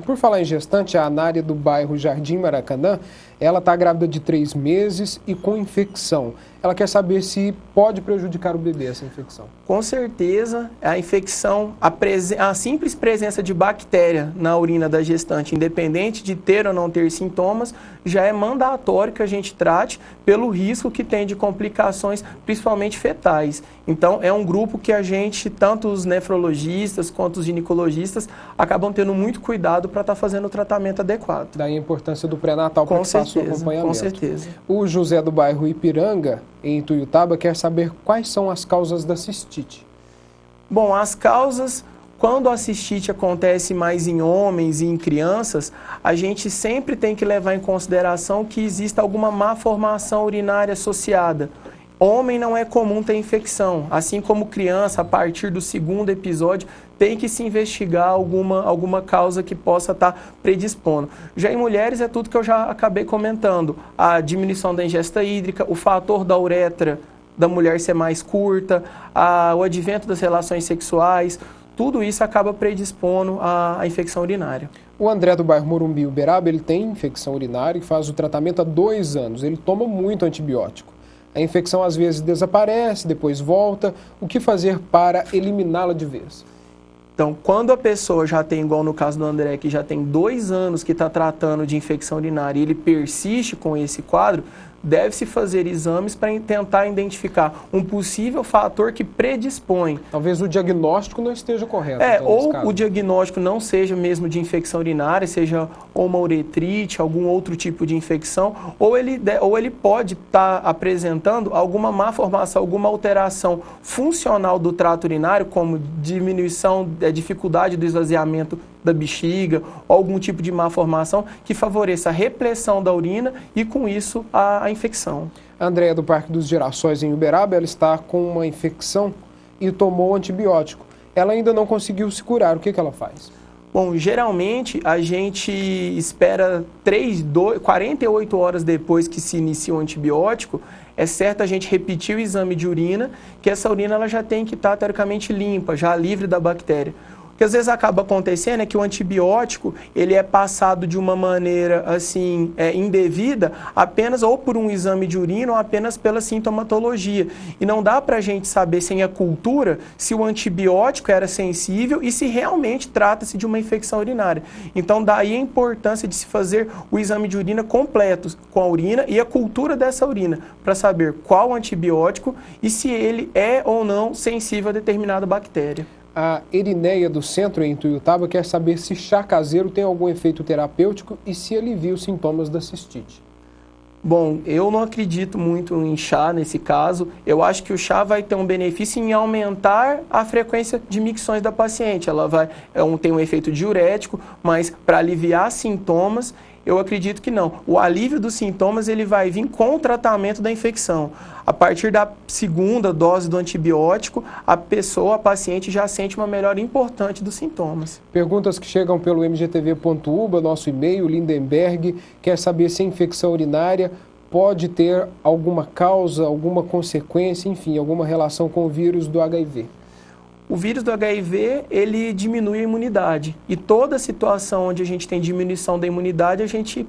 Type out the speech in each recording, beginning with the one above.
Por falar em gestante, a Anária do bairro Jardim Maracanã, ela está grávida de 3 meses e com infecção. Ela quer saber se pode prejudicar o bebê essa infecção. Com certeza, a infecção, a simples presença de bactéria na urina da gestante, independente de ter ou não ter sintomas, já é mandatório que a gente trate pelo risco que tem de complicações, principalmente fetais. Então, é um grupo que a gente, tanto os nefrologistas quanto os ginecologistas, acabam tendo muito cuidado para estar fazendo o tratamento adequado. Daí a importância do pré-natal para que faça o acompanhamento. Com certeza. O José do bairro Ipiranga, em Ituiutaba, quer saber quais são as causas da cistite. Bom, as causas, quando a cistite acontece mais em homens e em crianças, a gente sempre tem que levar em consideração que existe alguma má formação urinária associada. Homem não é comum ter infecção, assim como criança, a partir do 2º episódio, tem que se investigar alguma causa que possa estar predispondo. Já em mulheres é tudo que eu já acabei comentando, a diminuição da ingesta hídrica, o fator da uretra da mulher ser mais curta, o advento das relações sexuais, tudo isso acaba predispondo à infecção urinária. O André do bairro Morumbi, Uberaba, ele tem infecção urinária e faz o tratamento há 2 anos. Ele toma muito antibiótico. A infecção às vezes desaparece, depois volta. O que fazer para eliminá-la de vez? Então, quando a pessoa já tem, igual no caso do André, que já tem 2 anos que está tratando de infecção urinária e ele persiste com esse quadro, deve-se fazer exames para tentar identificar um possível fator que predispõe. Talvez o diagnóstico não esteja correto. Ou o diagnóstico não seja mesmo de infecção urinária, seja uma uretrite, algum outro tipo de infecção, ou ele pode estar apresentando alguma má formação, alguma alteração funcional do trato urinário, como diminuição, dificuldade do esvaziamento da bexiga, ou algum tipo de má formação que favoreça a repressão da urina e, com isso, a infecção. A Andréia do Parque dos Girassóis, em Uberaba, ela está com uma infecção e tomou antibiótico. Ela ainda não conseguiu se curar. O que ela faz? Bom, geralmente a gente espera 48 horas depois que se inicia o antibiótico. É certo a gente repetir o exame de urina, que essa urina ela já tem que estar teoricamente limpa, já livre da bactéria. O que às vezes acaba acontecendo é que o antibiótico ele é passado de uma maneira assim indevida, apenas ou por um exame de urina ou apenas pela sintomatologia. E não dá para a gente saber sem a cultura se o antibiótico era sensível e se realmente trata-se de uma infecção urinária. Então daí a importância de se fazer o exame de urina completo com a urina e a cultura dessa urina, para saber qual antibiótico e se ele é ou não sensível a determinada bactéria. A Erineia do Centro, em Ituiutaba, quer saber se chá caseiro tem algum efeito terapêutico e se alivia os sintomas da cistite. Bom, eu não acredito muito em chá nesse caso. Eu acho que o chá vai ter um benefício em aumentar a frequência de micções da paciente. Ela tem um efeito diurético, mas para aliviar sintomas, eu acredito que não. O alívio dos sintomas ele vai vir com o tratamento da infecção. A partir da 2ª dose do antibiótico, a paciente já sente uma melhora importante dos sintomas. Perguntas que chegam pelo mgtv.uba, nosso e-mail, Lindenberg, quer saber se a infecção urinária pode ter alguma causa, alguma consequência, enfim, alguma relação com o vírus do HIV. O vírus do HIV, ele diminui a imunidade. E toda situação onde a gente tem diminuição da imunidade, a gente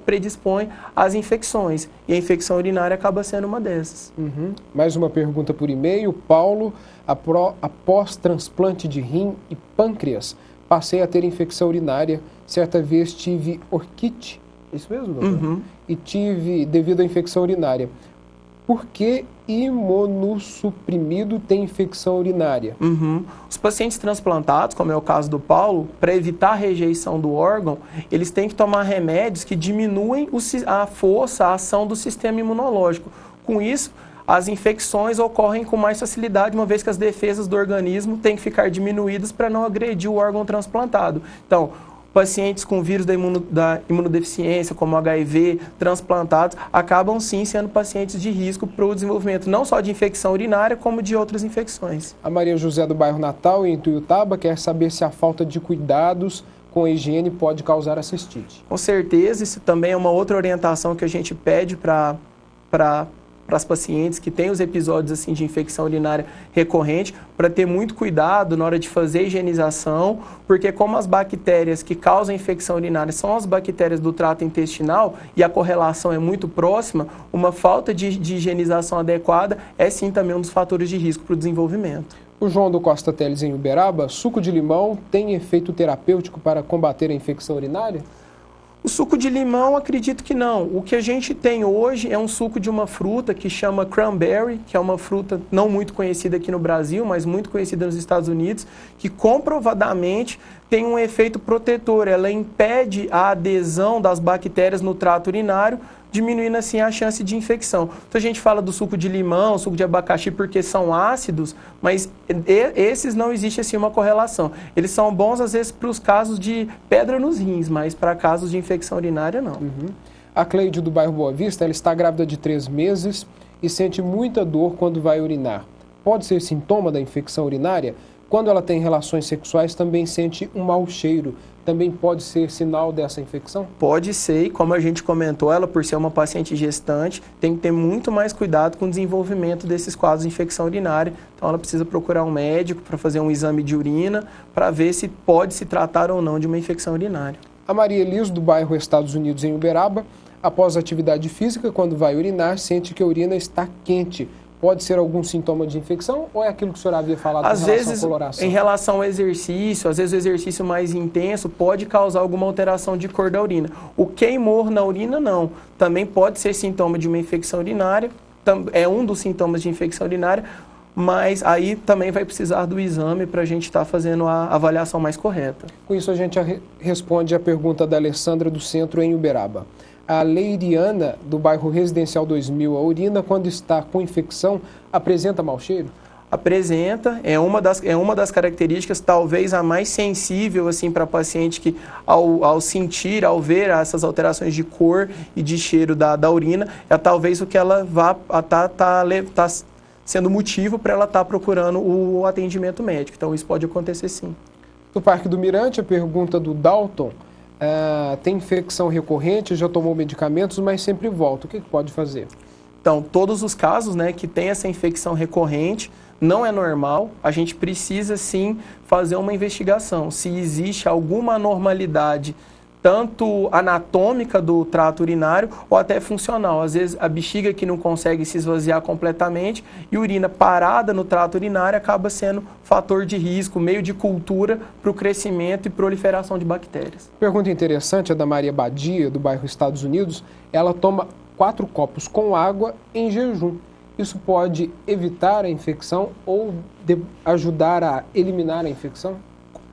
predispõe às infecções. E a infecção urinária acaba sendo uma dessas. Mais uma pergunta por e-mail. Paulo, após transplante de rim e pâncreas, passei a ter infecção urinária. Certa vez tive orquite, isso mesmo, doutor? E tive devido à infecção urinária. Por que imunossuprimido tem infecção urinária? Os pacientes transplantados, como é o caso do Paulo, para evitar a rejeição do órgão, eles têm que tomar remédios que diminuem a força, a ação do sistema imunológico. Com isso, as infecções ocorrem com mais facilidade, uma vez que as defesas do organismo têm que ficar diminuídas para não agredir o órgão transplantado. Então, pacientes com vírus da imunodeficiência, como HIV, transplantados, acabam sim sendo pacientes de risco para o desenvolvimento não só de infecção urinária, como de outras infecções. A Maria José do bairro Natal, em Ituiutaba, quer saber se a falta de cuidados com a higiene pode causar a cistite. Com certeza, isso também é uma outra orientação que a gente pede para as pacientes que têm os episódios assim de infecção urinária recorrente, para ter muito cuidado na hora de fazer a higienização, porque como as bactérias que causam infecção urinária são as bactérias do trato intestinal e a correlação é muito próxima, uma falta de higienização adequada é sim também um dos fatores de risco para o desenvolvimento. O João do Costa Teles, em Uberaba, suco de limão tem efeito terapêutico para combater a infecção urinária? O suco de limão, acredito que não. O que a gente tem hoje é um suco de uma fruta que chama cranberry, que é uma fruta não muito conhecida aqui no Brasil, mas muito conhecida nos Estados Unidos, que comprovadamente tem um efeito protetor. Ela impede a adesão das bactérias no trato urinário, diminuindo assim a chance de infecção. Então a gente fala do suco de limão, suco de abacaxi porque são ácidos, mas esses não existe assim uma correlação. Eles são bons às vezes para os casos de pedra nos rins, mas para casos de infecção urinária não. A Cleide do bairro Boa Vista, ela está grávida de 3 meses e sente muita dor quando vai urinar. Pode ser sintoma da infecção urinária? Quando ela tem relações sexuais também sente um mau cheiro. Também pode ser sinal dessa infecção? Pode ser, e como a gente comentou, ela por ser uma paciente gestante, tem que ter muito mais cuidado com o desenvolvimento desses quadros de infecção urinária. Então ela precisa procurar um médico para fazer um exame de urina, para ver se pode se tratar ou não de uma infecção urinária. A Maria Elis, do bairro Estados Unidos, em Uberaba, após a atividade física, quando vai urinar, sente que a urina está quente. Pode ser algum sintoma de infecção ou é aquilo que o senhor havia falado às em relação vezes, à coloração? Em relação ao exercício, às vezes o exercício mais intenso pode causar alguma alteração de cor da urina. O queimor na urina, não. Também pode ser sintoma de uma infecção urinária, é um dos sintomas de infecção urinária, mas aí também vai precisar do exame para a gente estar fazendo a avaliação mais correta. Com isso, a gente responde a pergunta da Alessandra do Centro, em Uberaba. A Leiriana, do bairro Residencial 2000, a urina, quando está com infecção, apresenta mau cheiro? Apresenta, é uma das características, talvez a mais sensível assim, para a paciente que, ao sentir, ao ver essas alterações de cor e de cheiro da urina, é talvez o que ela vá tá sendo motivo para ela estar procurando o atendimento médico. Então, isso pode acontecer sim. No Parque do Mirante, a pergunta do Dalton. Tem infecção recorrente, já tomou medicamentos, mas sempre volta. O que pode fazer? Então, todos os casos, né, que tem essa infecção recorrente, não é normal. A gente precisa, sim, fazer uma investigação. Se existe alguma anormalidade, tanto anatômica do trato urinário ou até funcional. Às vezes, a bexiga que não consegue se esvaziar completamente e urina parada no trato urinário acaba sendo fator de risco, meio de cultura para o crescimento e proliferação de bactérias. Pergunta interessante é da Maria Badia, do bairro Estados Unidos. Ela toma 4 copos com água em jejum. Isso pode evitar a infecção ou ajudar a eliminar a infecção?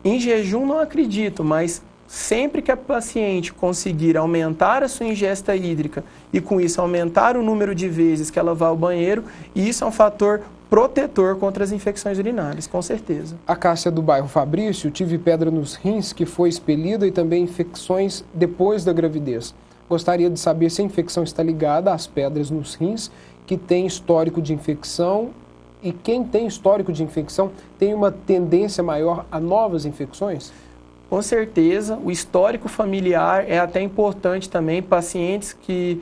Em jejum não acredito, mas sempre que a paciente conseguir aumentar a sua ingesta hídrica e com isso aumentar o número de vezes que ela vai ao banheiro, isso é um fator protetor contra as infecções urinárias, com certeza. A Cássia do bairro Fabrício, tive pedra nos rins que foi expelida e também infecções depois da gravidez. Gostaria de saber se a infecção está ligada às pedras nos rins que tem histórico de infecção e quem tem histórico de infecção tem uma tendência maior a novas infecções? Com certeza, o histórico familiar é até importante também. Pacientes que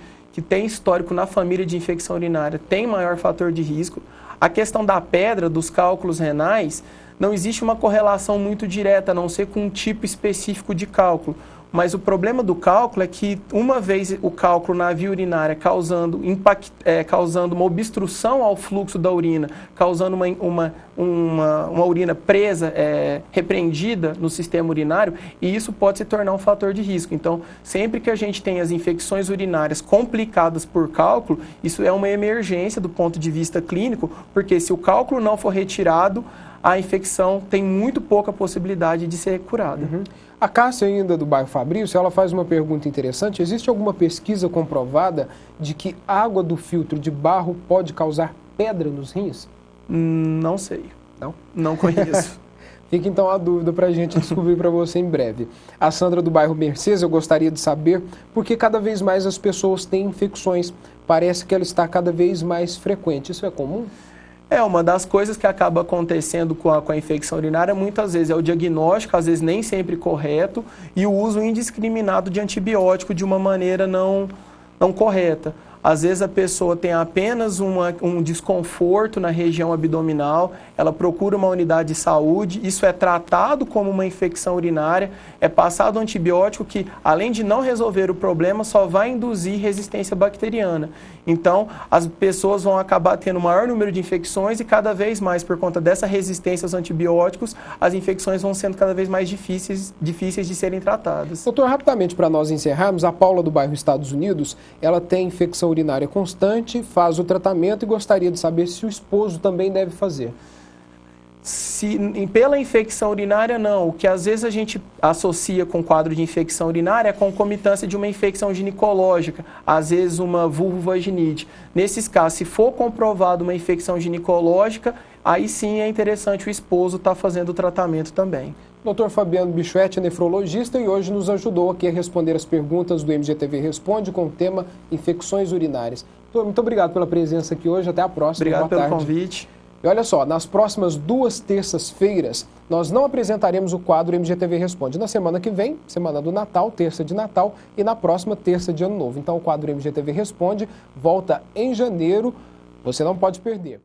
têm histórico na família de infecção urinária têm maior fator de risco. A questão da pedra, dos cálculos renais, não existe uma correlação muito direta, a não ser com um tipo específico de cálculo. Mas o problema do cálculo é que, uma vez o cálculo na via urinária causando uma obstrução ao fluxo da urina, causando uma urina presa, repreendida no sistema urinário, e isso pode se tornar um fator de risco. Então, sempre que a gente tem as infecções urinárias complicadas por cálculo, isso é uma emergência do ponto de vista clínico, porque se o cálculo não for retirado, a infecção tem muito pouca possibilidade de ser curada. A Cássia, ainda do bairro Fabrício, ela faz uma pergunta interessante. Existe alguma pesquisa comprovada de que água do filtro de barro pode causar pedra nos rins? Não sei. Não? Não conheço. Fica então a dúvida para a gente descobrir para você em breve. A Sandra do bairro Mercedes, eu gostaria de saber por que cada vez mais as pessoas têm infecções. Parece que ela está cada vez mais frequente. Isso é comum? Uma das coisas que acaba acontecendo com a infecção urinária muitas vezes é o diagnóstico, às vezes nem sempre correto, e o uso indiscriminado de antibiótico de uma maneira não correta. Às vezes a pessoa tem apenas um desconforto na região abdominal, ela procura uma unidade de saúde, isso é tratado como uma infecção urinária, é passado um antibiótico que, além de não resolver o problema, só vai induzir resistência bacteriana. Então, as pessoas vão acabar tendo um maior número de infecções e cada vez mais, por conta dessa resistência aos antibióticos, as infecções vão sendo cada vez mais difíceis de serem tratadas. Doutor, rapidamente para nós encerrarmos, a Paula do bairro Estados Unidos, ela tem infecção urinária constante, faz o tratamento e gostaria de saber se o esposo também deve fazer. Pela infecção urinária, não. O que às vezes a gente associa com o quadro de infecção urinária é a concomitância de uma infecção ginecológica, às vezes uma vulvovaginite. Nesses casos, se for comprovado uma infecção ginecológica, aí sim é interessante o esposo estar fazendo o tratamento também. Dr. Fabiano Bichoetti é nefrologista e hoje nos ajudou aqui a responder as perguntas do MGTV Responde com o tema infecções urinárias. Doutor, muito obrigado pela presença aqui hoje, até a próxima. Obrigado pelo convite. E olha só, nas próximas 2 terças-feiras, nós não apresentaremos o quadro MGTV Responde. Na semana que vem, semana do Natal, terça de Natal, e na próxima terça de Ano Novo. Então o quadro MGTV Responde volta em janeiro, você não pode perder.